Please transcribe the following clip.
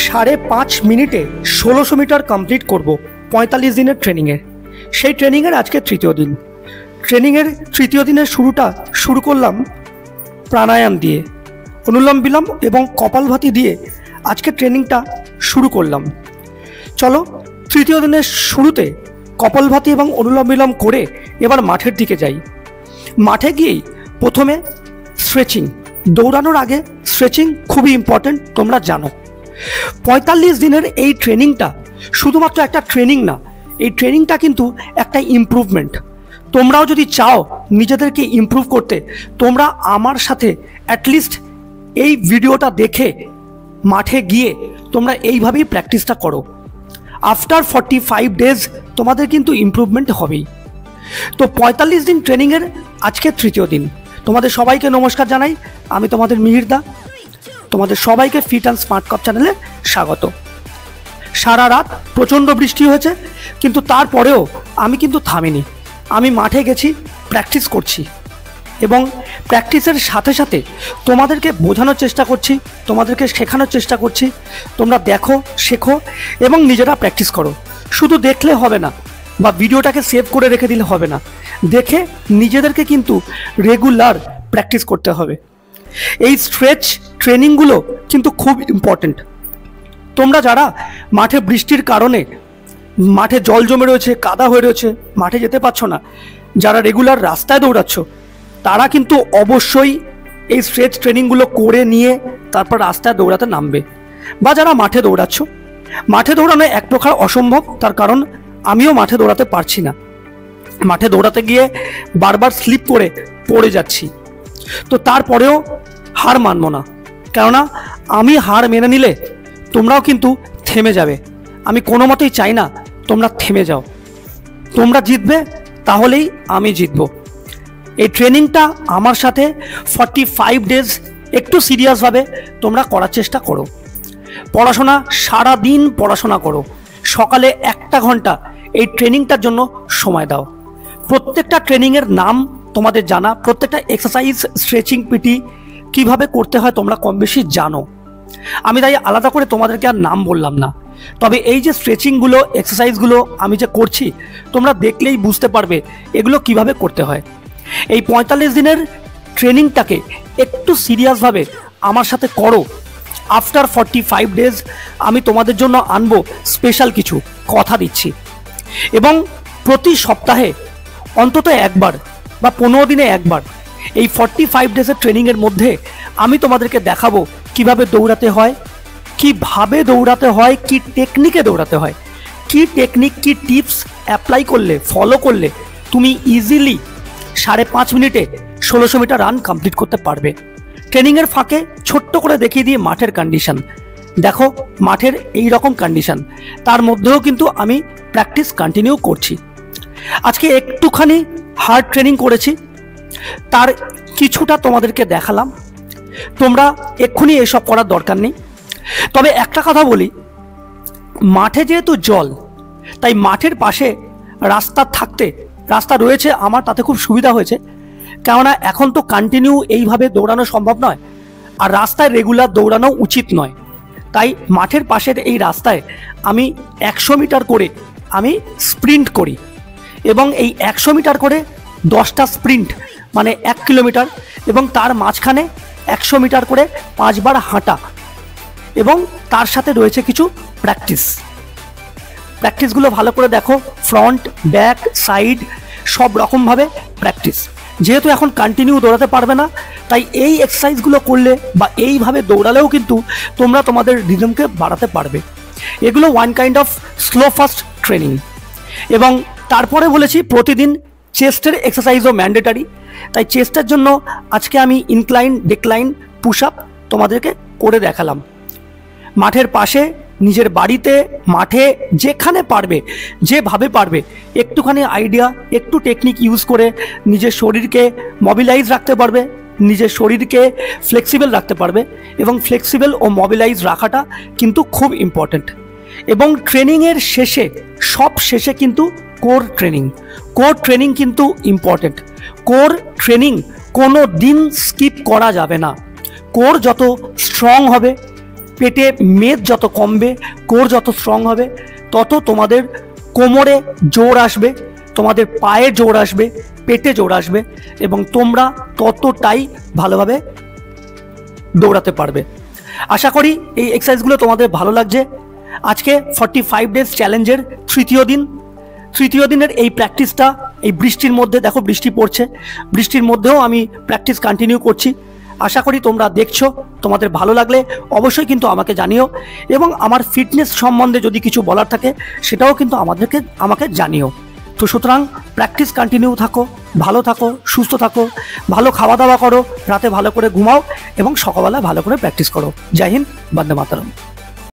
5.5 মিনিটে 1600 metre complete করব 45 দিনের ট্রেনিংয়ে। সেই ট্রেনিংয়ের আজকে তৃতীয় দিন। ট্রেনিংয়ের তৃতীয় দিনের শুরু করলাম প্রাণায়াম দিয়ে, অনুলোম বিলোম এবং কপালভাতি দিয়ে আজকে ট্রেনিংটা শুরু করলাম। চলো তৃতীয় দিনের শুরুতে কপালভাতি এবং অনুলোম বিলোম করে এবার মাঠের দিকে যাই। মাঠে গিয়েই প্রথমে স্ট্রেচিং, দৌড়ানোর আগে স্ট্রেচিং খুবই ইম্পর্টেন্ট, তোমরা জানো। 45 দিনের এই ট্রেনিংটা শুধুমাত্র একটা ট্রেনিং না, এই ট্রেনিংটা কিন্তু একটা ইমপ্রুভমেন্ট। তোমরাও যদি চাও নিজেদেরকে ইমপ্রুভ করতে, তোমরা আমার সাথে অ্যাটলিস্ট এই ভিডিওটা দেখে মাঠে গিয়ে তোমরা এইভাবেই প্র্যাকটিসটা করো। আফটার 45 ডেজ তোমাদের কিন্তু ইমপ্রুভমেন্ট হবেই। তো 45 দিন ট্রেনিংয়ের আজকে তৃতীয় দিন। তোমাদের সবাইকে নমস্কার জানাই, আমি তোমাদের মিহিরদা। তোমাদের সবাইকে ফিট অ্যান্ড স্মার্ট কাপ চ্যানেলে স্বাগত। সারা রাত প্রচণ্ড বৃষ্টি হয়েছে, কিন্তু তারপরেও আমি কিন্তু থামিনি। আমি মাঠে গেছি, প্র্যাকটিস করছি এবং প্র্যাকটিসের সাথে সাথে তোমাদেরকে বোঝানোর চেষ্টা করছি, তোমাদেরকে শেখানোর চেষ্টা করছি। তোমরা দেখো, শেখো এবং নিজেরা প্র্যাকটিস করো। শুধু দেখলে হবে না বা ভিডিওটাকে সেভ করে রেখে দিলে হবে না, দেখে নিজেদেরকে কিন্তু রেগুলার প্র্যাকটিস করতে হবে। এই স্ট্রেচ ট্রেনিংগুলো কিন্তু খুব ইম্পর্টেন্ট। তোমরা যারা মাঠে বৃষ্টির কারণে মাঠে জল জমে রয়েছে, কাদা হয়ে রয়েছে, মাঠে যেতে পারছো না, যারা রেগুলার রাস্তায় দৌড়াচ্ছ, তারা কিন্তু অবশ্যই এই স্ট্রেচ ট্রেনিংগুলো করে নিয়ে তারপর রাস্তায় দৌড়াতে নামবে। বা যারা মাঠে দৌড়াচ্ছ, মাঠে দৌড়ানো এক প্রকার অসম্ভব, তার কারণ আমিও মাঠে দৌড়াতে পারছি না। মাঠে দৌড়াতে গিয়ে বারবার স্লিপ করে পড়ে যাচ্ছি। তো তারপরেও হার মানব না, কেননা আমি হার মেনে নিলে তোমরাও কিন্তু থেমে যাবে। আমি কোনো মতেই চাই না তোমরা থেমে যাও। তোমরা জিতবে, তাহলেই আমি জিতব। এই ট্রেনিংটা আমার সাথে 45 ডেজ একটু সিরিয়াসভাবে তোমরা করার চেষ্টা করো। পড়াশোনা, সারা দিন পড়াশোনা করো। সকালে 1 ঘন্টা এই ট্রেনিংটার জন্য সময় দাও। প্রত্যেকটা ট্রেনিংয়ের নাম তোমাদের জানা, প্রত্যেকটা এক্সারসাইজ, স্ট্রেচিং, পিটি কীভাবে করতে হয় তোমরা কম বেশি জানো। আমি তাই আলাদা করে তোমাদেরকে আর নাম বললাম না। তবে এই যে স্ট্রেচিংগুলো, এক্সারসাইজগুলো আমি যে করছি, তোমরা দেখলেই বুঝতে পারবে এগুলো কিভাবে করতে হয়। এই 45 দিনের ট্রেনিংটাকে একটু সিরিয়াসভাবে আমার সাথে করো। আফটার 45 ডেজ আমি তোমাদের জন্য আনবো স্পেশাল কিছু, কথা দিচ্ছি। এবং প্রতি সপ্তাহে অন্তত একবার বা 15 দিনে একবার এই 45 ডেজের ট্রেনিংয়ের মধ্যে আমি তোমাদেরকে দেখাবো কিভাবে দৌড়াতে হয়, কিভাবে দৌড়াতে হয়, কি টেকনিকে দৌড়াতে হয়, কি টেকনিক, কি টিপস অ্যাপ্লাই করলে, ফলো করলে তুমি ইজিলি 5.5 মিনিটে 1600 মিটার রান কমপ্লিট করতে পারবে। ট্রেনিংয়ের ফাঁকে ছোট্ট করে দেখিয়ে দিয়ে মাঠের কন্ডিশন দেখো, মাঠের এই রকম কন্ডিশন, তার মধ্যেও কিন্তু আমি প্র্যাকটিস কন্টিনিউ করছি। আজকে একটুখানি হার্ড ট্রেনিং করেছি, তার কিছুটা তোমাদেরকে দেখালাম। তোমরা এক্ষুনি এসব করার দরকার নেই। তবে একটা কথা বলি, মাঠে যেহেতু জল, তাই মাঠের পাশে রাস্তা রয়েছে আমার, তাতে খুব সুবিধা হয়েছে। কেননা এখন তো কন্টিনিউ এইভাবে দৌড়ানো সম্ভব নয়, আর রাস্তায় রেগুলার দৌড়ানো উচিত নয়। তাই মাঠের পাশের এই রাস্তায় আমি 100 মিটার করে আমি স্প্রিন্ট করি এবং এই 100 মিটার করে 10টা স্প্রিন্ট, মানে 1 কিলোমিটার, এবং তার মাঝখানে 100 মিটার করে 5 বার হাঁটা, এবং তার সাথে রয়েছে কিছু প্র্যাকটিসগুলো ভালো করে দেখো। ফ্রন্ট, ব্যাক, সাইড সব রকমভাবে প্র্যাকটিস। যেহেতু এখন কন্টিনিউ দৌড়াতে পারবে না, তাই এই এক্সারসাইজগুলো করলে বা এইভাবে দৌড়ালেও কিন্তু তোমরা তোমাদের রিদমকে বাড়াতে পারবে। এগুলো one kind of slow fast training. এবং তারপরে বলেছি প্রতিদিন চেস্টের এক্সারসাইজও ম্যান্ডেটারি। তাই চেস্টের জন্য আজকে আমি ইনক্লাইন, ডেক্লাইন, পুশ আপ তোমাদেরকে করে দেখালাম। মাঠের পাশে, নিজের বাড়িতে, মাঠে, যেখানে পারবে, যেভাবে পারবে, একটুখানি আইডিয়া, একটু টেকনিক ইউজ করে নিজের শরীরকে মোবিলাইজ রাখতে পারবে, নিজের শরীরকে ফ্লেক্সিবল রাখতে পারবে। এবং ফ্লেক্সিবল ও মোবিলাইজ রাখাটা কিন্তু খুব ইম্পর্ট্যান্ট। এবং ট্রেনিংয়ের শেষে, সব শেষে কিন্তু কোর ট্রেনিং কিন্তু ইম্পর্ট্যান্ট। কোর ট্রেনিং কোনো দিন স্কিপ করা যাবে না। কোর যত স্ট্রং হবে, পেটে মেদ যত কমবে, কোর যত স্ট্রং হবে, তত তোমাদের কোমরে জোর আসবে, তোমাদের পায়ে জোর আসবে, পেটে জোর আসবে এবং তোমরা ততটাই ভালোভাবে দৌড়াতে পারবে। আশা করি এই এক্সারসাইজগুলো তোমাদের ভালো লাগছে। আজকে 45 ডেজ চ্যালেঞ্জের তৃতীয় দিনের এই প্র্যাকটিসটা এই বৃষ্টির মধ্যে, দেখো বৃষ্টি পড়ছে, বৃষ্টির মধ্যেও আমি প্র্যাকটিস কন্টিনিউ করছি। আশা করি তোমরা দেখছো, তোমাদের ভালো লাগলে অবশ্যই কিন্তু আমাকে জানিও এবং আমার ফিটনেস সম্বন্ধে যদি কিছু বলার থাকে সেটাও কিন্তু আমাকে জানিও। তো সুতরাং প্র্যাকটিস কন্টিনিউ থাকো, ভালো থাকো, সুস্থ থাকো, ভালো খাওয়া দাওয়া করো, রাতে ভালো করে ঘুমাও এবং সকালবেলা ভালো করে প্র্যাকটিস করো। জয় হিন্দ, বন্দে মাতরম।